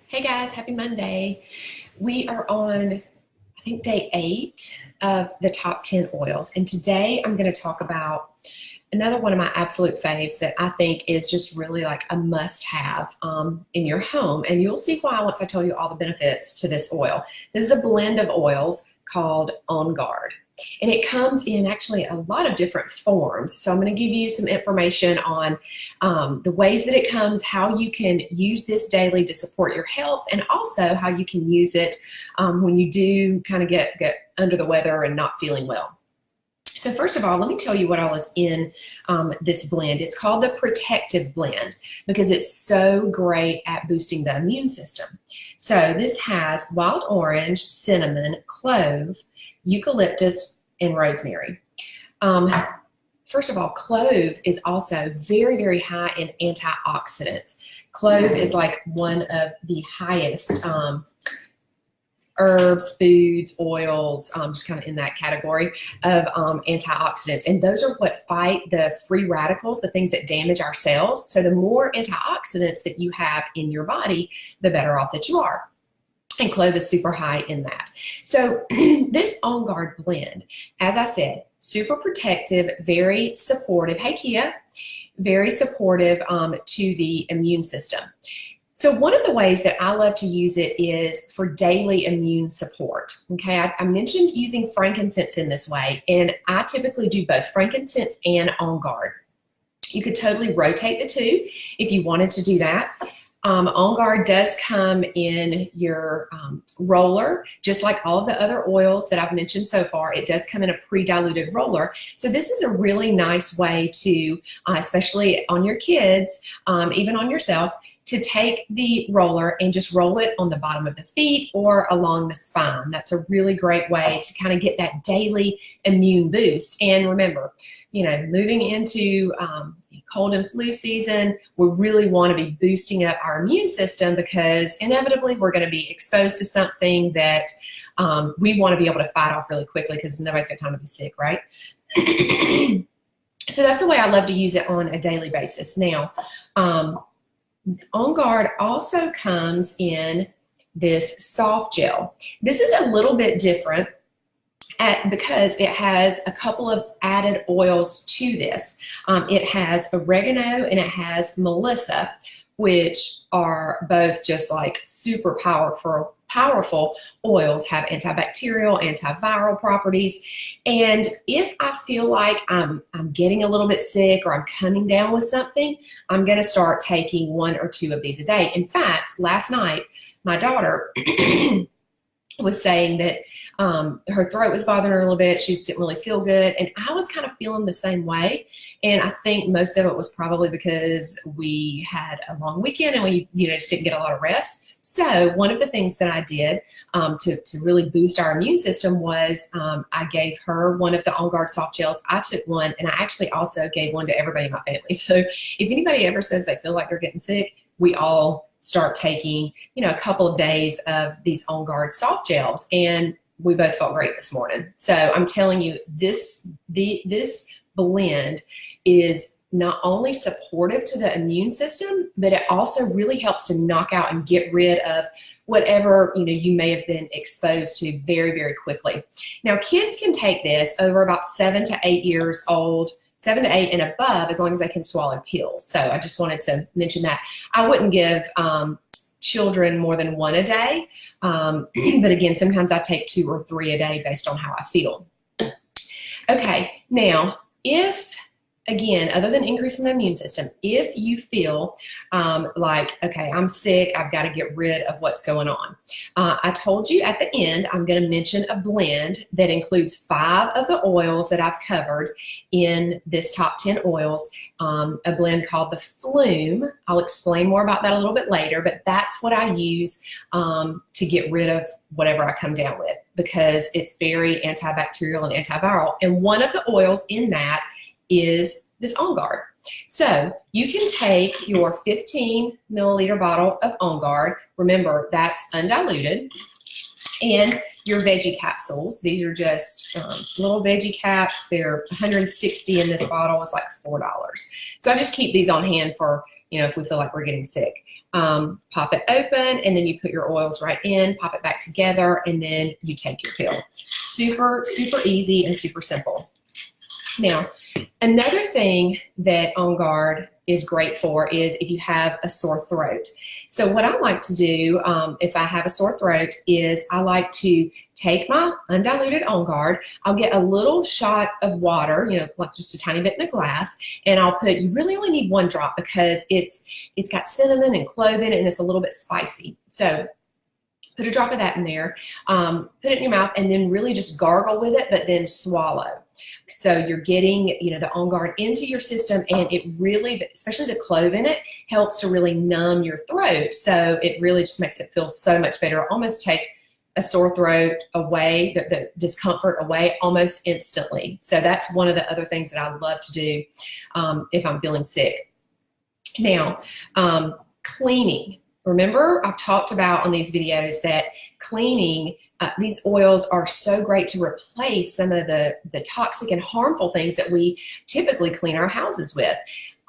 Hey guys, happy Monday. We are on, I think, day 8 of the top 10 oils. And today I'm going to talk about another one of my absolute faves that I think is just really like a must have in your home. And you'll see why once I tell you all the benefits to this oil. This is a blend of oils called On Guard. And it comes in actually a lot of different forms. So I'm going to give you some information on the ways that it comes, how you can use this daily to support your health, and also how you can use it when you do kind of get under the weather and not feeling well. So first of all, let me tell you what all is in this blend. It's called the Protective Blend because it's so great at boosting the immune system. So this has wild orange, cinnamon, clove, eucalyptus, and rosemary. First of all, clove is also very, very high in antioxidants. Clove is like one of the highest herbs, foods, oils, just kind of in that category of antioxidants. And those are what fight the free radicals, the things that damage our cells. So the more antioxidants that you have in your body, the better off that you are. And clove is super high in that. So this On Guard blend, as I said, super protective, very supportive. Hey, Kia. Very supportive to the immune system. So one of the ways that I love to use it is for daily immune support. Okay, I mentioned using frankincense in this way, and I typically do both frankincense and On Guard. You could totally rotate the two if you wanted to do that. On Guard does come in your roller, just like all of the other oils that I've mentioned so far. It does come in a pre-diluted roller. So this is a really nice way to, especially on your kids, even on yourself, to take the roller and just roll it on the bottom of the feet or along the spine. That's a really great way to kind of get that daily immune boost. And remember, you know, moving into cold and flu season, we really want to be boosting up our immune system because inevitably we're going to be exposed to something that we want to be able to fight off really quickly because nobody's got time to be sick, right? So that's the way I love to use it on a daily basis. Now, On Guard also comes in this soft gel. This is a little bit different because it has a couple of added oils to this. It has oregano and it has melissa, which are both just like super powerful oils, have antibacterial, antiviral properties. And if I feel like I'm getting a little bit sick or I'm coming down with something, I'm going to start taking 1 or 2 of these a day. In fact, last night, my daughter was saying that her throat was bothering her a little bit. She just didn't really feel good. And I was kind of feeling the same way. And I think most of it was probably because we had a long weekend and we just didn't get a lot of rest. So one of the things that I did to really boost our immune system was I gave her one of the On Guard soft gels. I took one, and I actually also gave one to everybody in my family. So if anybody ever says they feel like they're getting sick, we all start taking, a couple of days of these On Guard soft gels, and we both felt great this morning. So I'm telling you, this blend is not only supportive to the immune system, but it also really helps to knock out and get rid of whatever you may have been exposed to very, very quickly. Now, kids can take this over about 7 to 8 years old. 7 to 8 and above, as long as they can swallow pills. So I just wanted to mention that. I wouldn't give children more than 1 a day. But again, sometimes I take 2 or 3 a day based on how I feel. Okay, now, again, other than increasing the immune system, if you feel like, okay, I'm sick, I've got to get rid of what's going on. I told you at the end, I'm going to mention a blend that includes 5 of the oils that I've covered in this top 10 oils, a blend called the Flume. I'll explain more about that a little bit later, but that's what I use to get rid of whatever I come down with because it's very antibacterial and antiviral. And one of the oils in that is this On Guard. So you can take your 15 milliliter bottle of On Guard. Remember, that's undiluted. And your veggie capsules. These are just little veggie caps. They're 160 in this bottle. It's like $4. So I just keep these on hand for, if we feel like we're getting sick. Pop it open, and then you put your oils right in, pop it back together, and then you take your pill. Super, super easy and super simple. Now, another thing that On Guard is great for is if you have a sore throat. So what I like to do if I have a sore throat is I like to take my undiluted On Guard. I'll get a little shot of water, like just a tiny bit in a glass, and I'll put, you really only need 1 drop because it's got cinnamon and clove in it, and it's a little bit spicy. So put a drop of that in there, put it in your mouth, and then really just gargle with it, but then swallow. So you're getting, the On Guard into your system, and it really, especially the clove in it, helps to really numb your throat. So it really just makes it feel so much better. Almost take a sore throat away, the discomfort away almost instantly. So that's one of the other things that I love to do if I'm feeling sick. Now, cleaning. Remember, I've talked about on these videos that cleaning, these oils are so great to replace some of the toxic and harmful things that we typically clean our houses with.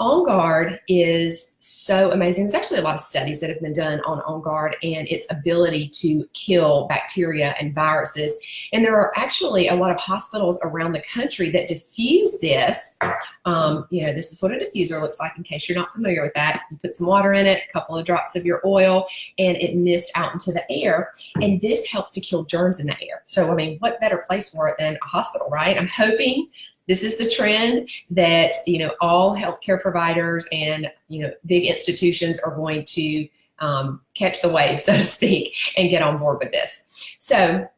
On Guard is so amazing. There's actually a lot of studies that have been done on Guard and its ability to kill bacteria and viruses. And there are actually a lot of hospitals around the country that diffuse this. This is what a diffuser looks like in case you're not familiar with that. You put some water in it, a couple of drops of your oil, and it mists out into the air. And this helps to kill germs in the air. So, what better place for it than a hospital, right? I'm hoping this is the trend that, all healthcare providers and, big institutions are going to catch the wave, so to speak, and get on board with this. So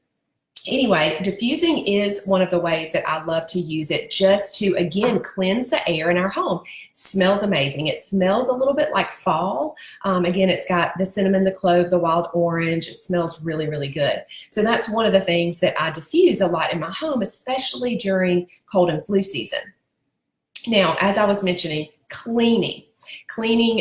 anyway, diffusing is one of the ways that I love to use it, just to, again, cleanse the air in our home. Smells amazing. It smells a little bit like fall. Again, it's got the cinnamon, the clove, the wild orange. It smells really, really good. So that's one of the things that I diffuse a lot in my home, especially during cold and flu season. Now, as I was mentioning, cleaning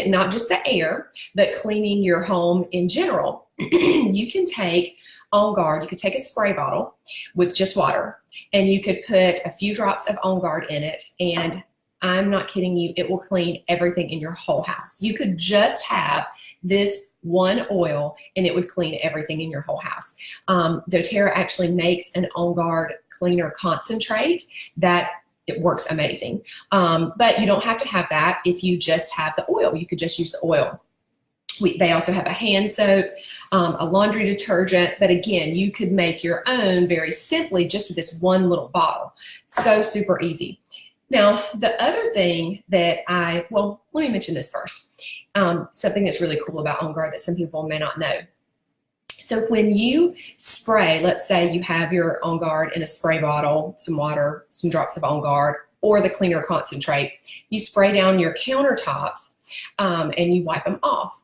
not just the air, but cleaning your home in general. You can take On Guard, you could take a spray bottle with just water, and you could put a few drops of On Guard in it, and I'm not kidding you, it will clean everything in your whole house. You could just have this one oil and it would clean everything in your whole house. doTERRA actually makes an On Guard cleaner concentrate that it works amazing. But you don't have to have that if you just have the oil. You could just use the oil. They also have a hand soap, a laundry detergent, but again, you could make your own very simply just with this one little bottle. So super easy. Now, the other thing that let me mention this first. Something that's really cool about On Guard that some people may not know. So when you spray, let's say you have your On Guard in a spray bottle, some water, some drops of On Guard, or the cleaner concentrate, you spray down your countertops and you wipe them off.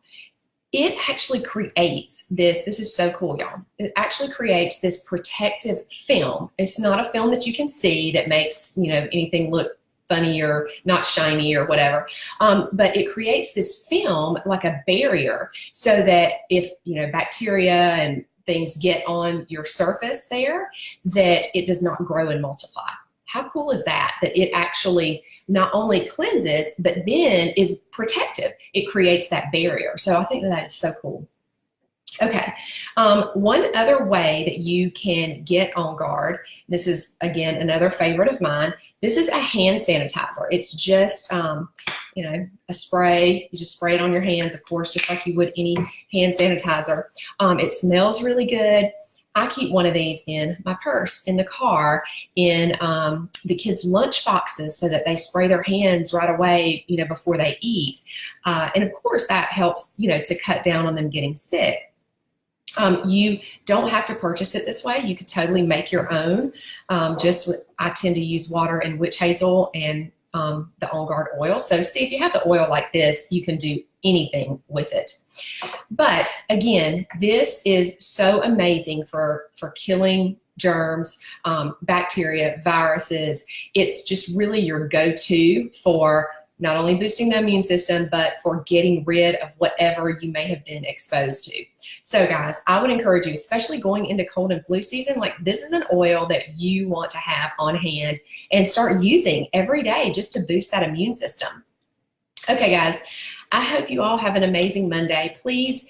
It actually creates this is so cool, y'all. It actually creates this protective film. It's not a film that you can see that makes, anything look funny or not shiny or whatever. But it creates this film like a barrier so that if, bacteria and things get on your surface there, that it does not grow and multiply. How cool is that? That it actually not only cleanses, but then is protective. It creates that barrier. So I think that is so cool. Okay, one other way that you can get On Guard, this is, again, another favorite of mine. This is a hand sanitizer. It's just, a spray. You just spray it on your hands, of course, just like you would any hand sanitizer. It smells really good. I keep one of these in my purse, in the car, in the kids' lunch boxes so that they spray their hands right away, before they eat. And of course, that helps, to cut down on them getting sick. You don't have to purchase it this way. You could totally make your own. I tend to use water and witch hazel and the On Guard oil. So see, if you have the oil like this, you can do anything with it. But again, this is so amazing for killing germs, bacteria, viruses. It's just really your go-to for not only boosting the immune system, but for getting rid of whatever you may have been exposed to. So guys, I would encourage you, especially going into cold and flu season, like this is an oil that you want to have on hand and start using every day just to boost that immune system. Okay, guys, I hope you all have an amazing Monday. Please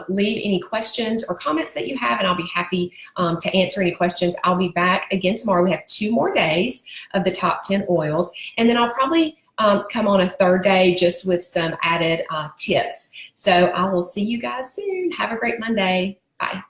leave any questions or comments that you have, and I'll be happy to answer any questions. I'll be back again tomorrow. We have 2 more days of the top 10 oils, and then I'll probably come on a 3rd day just with some added tips. So I will see you guys soon. Have a great Monday. Bye.